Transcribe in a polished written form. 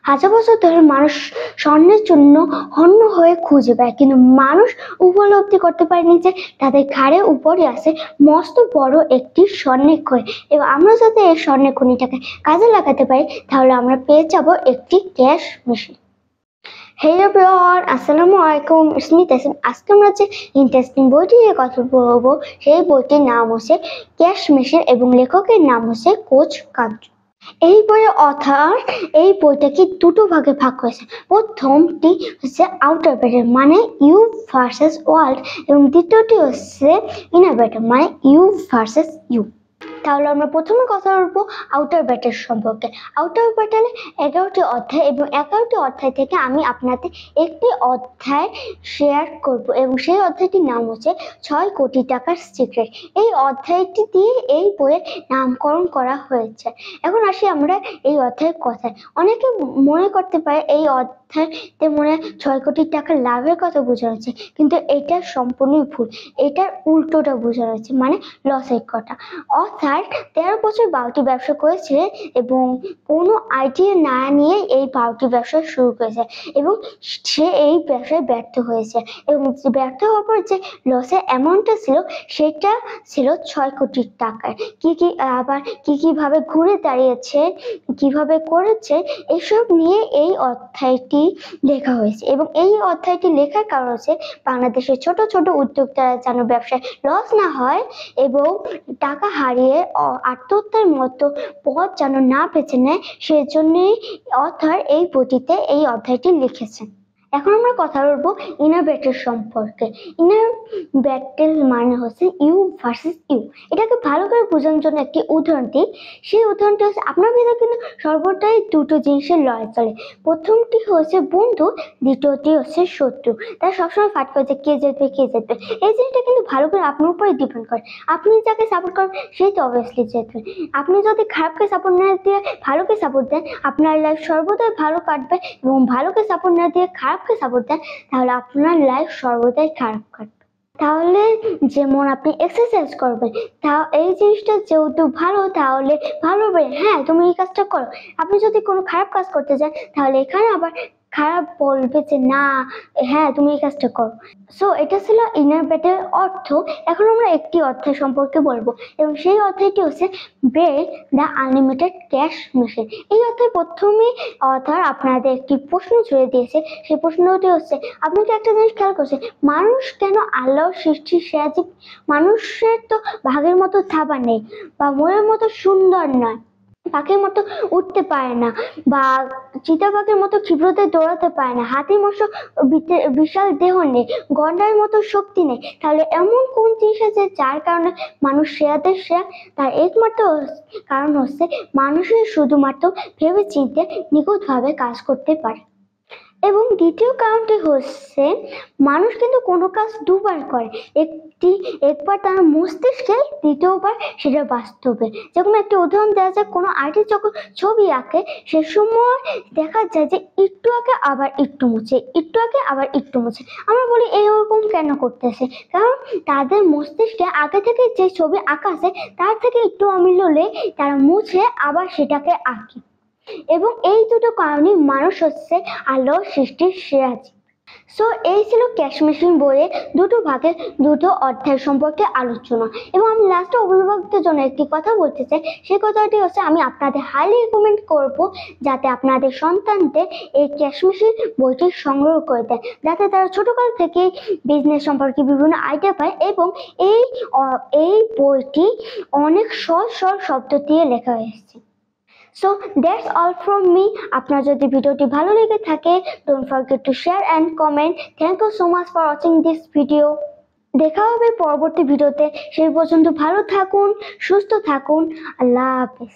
হাজার বছর ধরে মানুষ স্বর্ণের জন্য হন্য হয়ে খুঁজে বেড়ায়, কিন্তু মানুষ উপলব্ধি করতে পারেনি যে তাদের ঘাড়ের উপরে আছে মস্ত বড় একটি স্বর্ণের খনি, এবং আমরা যদি এই স্বর্ণের খনিটাকে কাজে লাগাতে পারি তাহলে আমরা পেয়ে যাব একটি ক্যাশ মেশিন। হে এভরিওয়ান, আসসালামু আলাইকুম, ইসমি তাসিম। আজকে আমরা যে ইন্টারেস্টিং বইটি নিয়ে কথা বলবো সেই বইটির নাম হচ্ছে ক্যাশ মেশিন এবং লেখকের নাম হচ্ছে কোচ কাঞ্চু। এই বইয়ের অথার এই বইটাকে দুটো ভাগে ভাগ করেছে। প্রথমটি হচ্ছে আউটার ব্যাটার মানে ইউ ভার্সেস ওয়ার্ল্ড, এবং দ্বিতীয়টি হচ্ছে ইনার ব্যাটার মানে ইউ ভার্সেস ইউ। তাহলে আমরা প্রথমে কথা বলবো আউটার ব্যাটার সম্পর্কে। আউটার ব্যাটারে 11টি অধ্যায়, এবং 11টি অধ্যায় থেকে আমি আপনাদের একটি অধ্যায় শেয়ার করব, এবং সেই অধ্যায়টির নাম হচ্ছে 6 কোটি টাকার সিক্রেট। এই অধ্যায়টি দিয়ে এই বইয়ের নামকরণ করা হয়েছে। এখন আসি আমরা এই অধ্যায়ের কথায়। অনেকে মনে করতে পারে এই অধ্যায়তে মনে 6 কোটি টাকার লাভের কথা বোঝানো হচ্ছে, কিন্তু এটা সম্পূর্ণই ভুল। এটার উল্টোটা বোঝানো হচ্ছে, মানে লসের কথা। অর্থাৎ 13 বছর 12টি ব্যবসা করেছে এবং কোনো আইডিয়া না নিয়ে এই 12টি ব্যবসা শুরু করেছে, এবং সে এই ব্যবসায় ব্যর্থ হয়েছে, এবং ব্যর্থ হওয়ার পর যে লসের অ্যামাউন্টটা ছিল সেটা ছিল 6 কোটি টাকার। আবার কিভাবে ঘুরে দাঁড়িয়েছে, কিভাবে করেছে, এসব নিয়ে এই অধ্যায়টি লেখা হয়েছে। এবং এই অধ্যায়টি লেখার কারণ হচ্ছে বাংলাদেশের ছোট ছোট উদ্যোক্তারা যেন ব্যবসায় লস না হয় এবং টাকা হারিয়ে আত্মহত্যার মতো পথ যেন না বেছে নেয়, সেজন্যই অথর এই বইটিতে এই অধ্যায়টি লিখেছেন। এখন আমরা কথা বলবো ইনার ব্যাটেল সম্পর্কে। ইনার ব্যাটেল মানে হচ্ছে ইউ ভার্সেস ইউ। এটাকে ভালো করে বোঝানোর জন্য একটি উদাহরণ দিই। সেই উদাহরণটি হচ্ছে আপনার ভিতরে কিন্তু সর্বদাই দুটো জিনিসের লড়াই চলে। প্রথমটি হচ্ছে বন্ধু, দ্বিতীয়টি হচ্ছে শত্রু। তারা সবসময় ফাইট করে যে কে জিতবে কে জিতবে। এই জিনিসটা কিন্তু ভালো করে আপনার উপরে ডিপেন্ড করে। আপনি যাকে সাপোর্ট করেন সেই তো অবভিয়াসলি জিতবে। আপনি যদি খারাপকে সাপোর্ট না দিয়ে ভালোকে সাপোর্ট দেন, আপনার লাইফ সর্বদাই ভালো কাটবে, এবং ভালোকে সাপোর্ট না দিয়ে খারাপকে সাপোর্ট দেন তাহলে আপনার লাইফ সর্বদাই খারাপ কাটবে। তাহলে যেমন আপনি এক্সারসাইজ করবেন, তা এই জিনিসটা যেহেতু ভালো তাহলে ভালো হবে, হ্যাঁ তুমি এই কাজটা করো। আপনি যদি কোনো খারাপ কাজ করতে যান তাহলে এখানে আবার খারাপ বলবে যে না, হ্যাঁ তুমি এই কাজটা করো। সো এটা ছিল ইনার ব্যাটেল অর্থ। এখন আমরা একটি অধ্যায় সম্পর্কে বলবো, এবং সেই অধ্যায়টি হচ্ছে break the unlimited cash machine. এই অধ্যায় প্রথমে অথর আপনাদের একটি প্রশ্ন ছুড়ে দিয়েছে। সেই প্রশ্নটি হচ্ছে, আপনি কি একটা জিনিস খেয়াল করছেন, মানুষ কেন আল্লাহর সৃষ্টির সেরা জীব? মানুষের তো ভাগের মতো থাবা নেই, বা মনের মতো সুন্দর নয়, পাখির মতো উঠতে পারে না, বা চিতাবাঘের মতো ক্ষিপ্রতে দৌড়াতে পারে না, হাতির মতো বিশাল দেহ নেই, গন্ডার মতো শক্তি নেই। তাহলে এমন কোন জিনিস আছে যার কারণে মানুষ সেরাদের সেরা? তার একমাত্র কারণ হচ্ছে মানুষের শুধুমাত্র ভেবে চিন্তে নিখুঁতভাবে কাজ করতে পারে। এবং দ্বিতীয় কারণটি হচ্ছে মানুষ কিন্তু কোনো কাজ দুবার করে, একবার তার মস্তিষ্কে, দ্বিতীয়বার সেটা বাস্তবে। যেমন একটি উদাহরণ দেওয়া যায়, কোনো আর্টিস্ট যখন ছবি আঁকে সে সময় দেখা যায় যে একটু আগে আবার একটু মুছে, একটু আগে আবার একটু মুছে। আমরা বলি এরকম কেন করতেছে, কারণ তাদের মস্তিষ্কে আগে থেকে যে ছবি আঁকা আছে তার থেকে একটু অমিল হলে তারা মুছে আবার সেটাকে আঁকে। এবং এই দুটো কারণে মানুষ হচ্ছে আল্লাহর সৃষ্টির সেরা জীব। সো এই ছিল ক্যাশ মেশিন বইয়ের দুটো ভাগের দুটো অধ্যায় সম্পর্কে আলোচনা। এবং আমি লাস্টে অভিভাবকদের জন্য একটি কথা বলতে চাই। সেই কথাটি হচ্ছে, আমি আপনাদের হাইলি রিকমেন্ড করব যাতে আপনাদের সন্তানদের এই ক্যাশ মেশিন বইটি সংগ্রহ করে দেন, যাতে তারা ছোটকাল থেকে বিজনেস সম্পর্কে বিভিন্ন আইডিয়া পায়। এবং এই বইটি অনেক সহজ সরল শব্দ দিয়ে লেখা হয়েছে। So that's all from me. আপনার যদি ভিডিওটি ভালো লেগে থাকে, don't forget to share and comment. Thank you so much for watching this video. দেখা হবে পরবর্তী ভিডিওতে। সেই পর্যন্ত ভালো থাকুন, সুস্থ থাকুন। আল্লাহ হাফেজ।